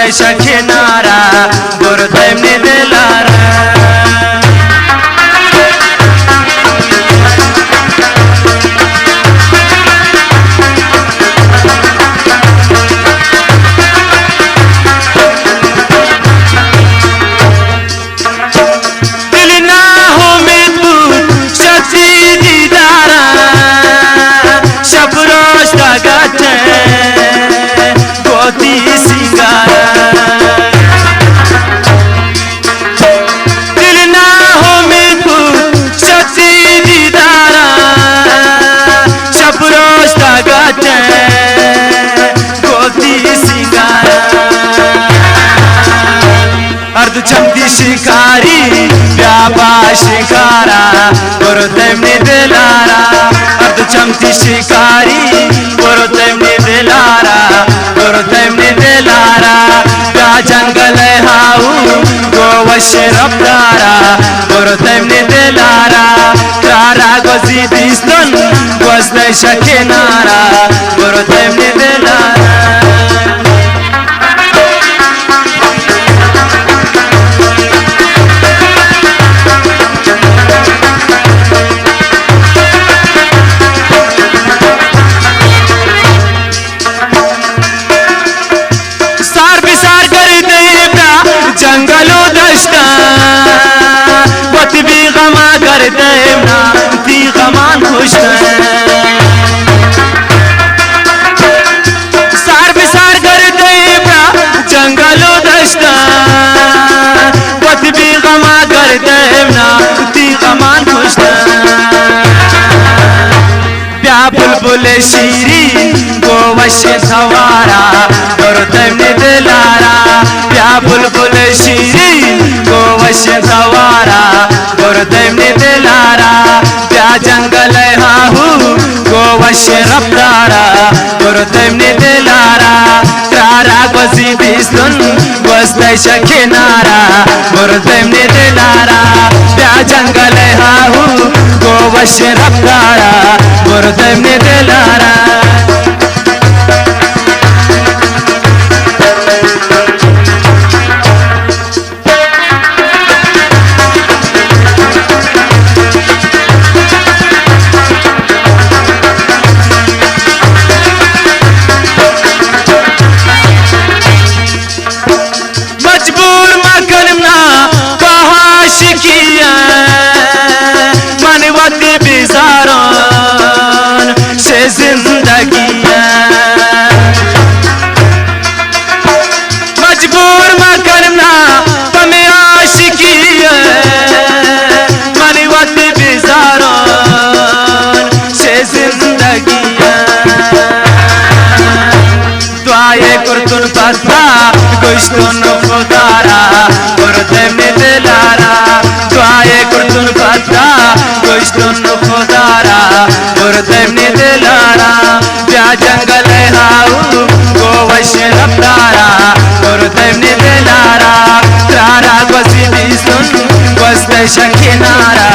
गोस्ते शखिनारा गुरुदेव ने दिलारा चमती शिकारी व्यापा शिकारा गुरुदेव ने दिलारा अर्ध चमती शिकारी गुरुदेव ने दिलारा गुरुदेव ने दिलारा क्या जंगल हाऊ गोवश रफ्तारा गुरुदेव ने दिलारा तारा गोजी दिस्तन गोस्ते शखिनारा गुरुदेव ने दिलारा जंगलो दश्ता वत भी गमा कर देना थी गमान खुश सार बिसार कर देना जंगलो दश्ता वत भी गमा कर देना थी गमान खुश प्या बुलबुल शीरी गोवश सवारा गुरुदेव ने दिलारा प्या बुलबुल शीरी गोवश सवारा गुरुदेव ने दिलारा प्या जंगल हाहू गोवश रफ्तारा गुरुदेव ने दिलारा तारा गोजी दिस्तुन गोस्ते शखिनारा गुरुदेव ने दिलारा प्या जंगल हाहू गोवश रफ्तारा गुरुदेव ने दिलारा मजबूर न करना तुम्हें आशिकी मनवत बिजारान से जिंदगी दुआए कुर्तुन पता कुश्तुन खुदारा गुरुदेव ने दिलारा दुआए कुर्तुन पता कुश्तुन खुदारा गुरुदेव ने दिलारा प्या जंगल हाऊ गोवश रफ्तारा गुरुदेव ने दिलारा तारा गोजी दिस्तुन गोस्ते शखिनारा